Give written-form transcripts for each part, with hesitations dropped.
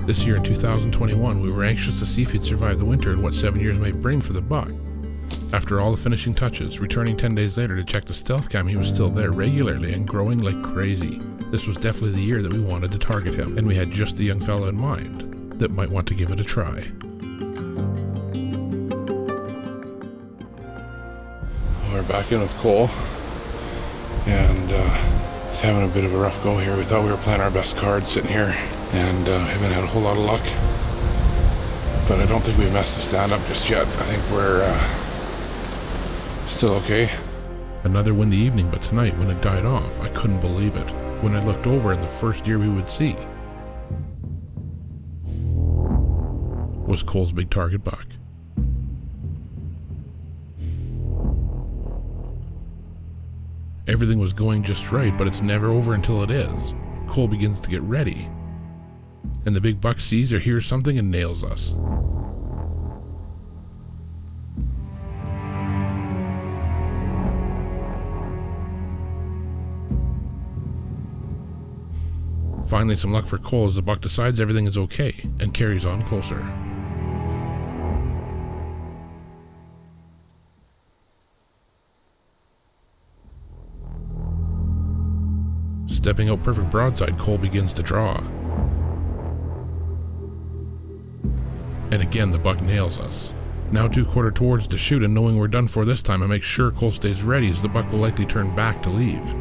This year in 2021, we were anxious to see if he'd survive the winter and what 7 years might bring for the buck. After all the finishing touches, returning 10 days later to check the stealth cam, he was still there regularly and growing like crazy. This was definitely the year that we wanted to target him, and we had just the young fella in mind that might want to give it a try. We're back in with Cole, and he's having a bit of a rough go here. We thought we were playing our best card sitting here, and haven't had a whole lot of luck. But I don't think we've messed the stand-up just yet. I think we're still okay. Another windy evening, but tonight, when it died off, I couldn't believe it. When I looked over, and the first deer we would see was Cole's big target buck. Everything was going just right, but it's never over until it is. Cole begins to get ready, and the big buck sees or hears something and nails us. Finally, some luck for Cole as the buck decides everything is okay and carries on closer. Stepping out perfect broadside, Cole begins to draw. And again, the buck nails us. Now 2/4 towards to shoot, and knowing we're done for this time, I make sure Cole stays ready as the buck will likely turn back to leave.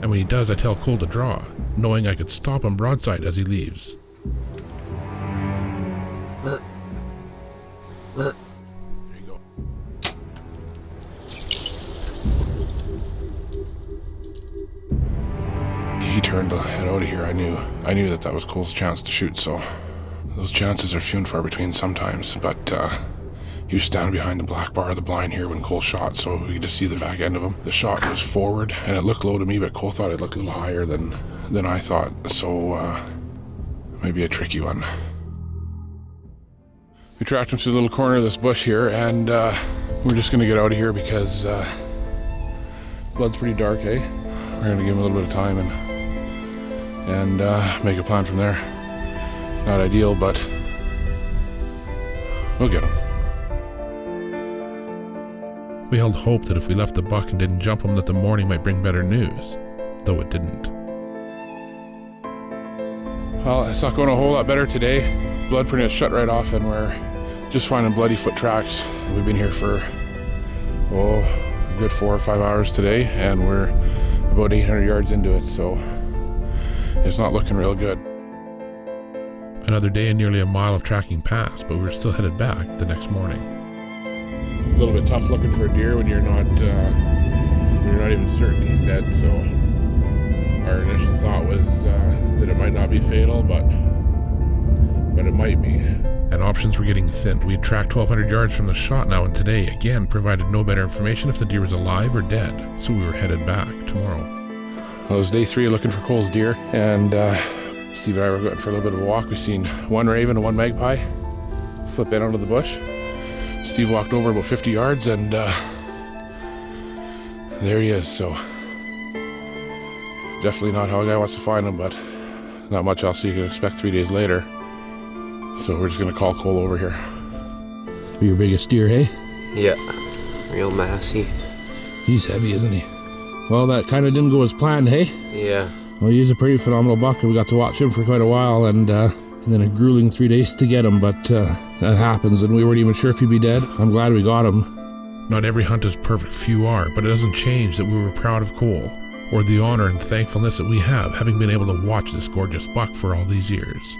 And when he does, I tell Cole to draw, knowing I could stop him broadside as he leaves. There you go. He turned to head out of here. I knew that was Cole's chance to shoot, so those chances are few and far between sometimes, but he was standing behind the black bar of the blind here when Cole shot, so we could just see the back end of him. The shot was forward, and it looked low to me, but Cole thought it looked a little higher than I thought, so maybe a tricky one. We tracked him to the little corner of this bush here, and we're just gonna get out of here because blood's pretty dark, eh? We're gonna give him a little bit of time and make a plan from there. Not ideal, but we'll get him. We held hope that if we left the buck and didn't jump him, that the morning might bring better news, though it didn't. Well, it's not going a whole lot better today. Blood pretty much shut right off, and we're just finding bloody foot tracks. We've been here for, a good 4 or 5 hours today, and we're about 800 yards into it, so it's not looking real good. Another day and nearly a mile of tracking passed, but we were still headed back the next morning. A little bit tough looking for a deer when you're not even certain he's dead, so our initial thought was that it might not be fatal, but it might be. And options were getting thin. We had tracked 1,200 yards from the shot now, and today, again, provided no better information if the deer was alive or dead, so we were headed back tomorrow. Well, it was day 3 looking for Cole's deer, and Steve and I were going for a little bit of a walk. We seen one raven and one magpie flip in onto the bush. Steve walked over about 50 yards, and there he is. So definitely not how a guy wants to find him, but not much else you can expect 3 days later. So we're just gonna call Cole over here. Your biggest deer, hey? Yeah, real massy. He's heavy, isn't he? Well, that kind of didn't go as planned, hey? Yeah. Well, he's a pretty phenomenal buck, and we got to watch him for quite a while, and then a grueling 3 days to get him, but that happens, and we weren't even sure if he'd be dead. I'm glad we got him. Not every hunt is perfect, few are, but it doesn't change that we were proud of Cole, or the honor and thankfulness that we have, having been able to watch this gorgeous buck for all these years.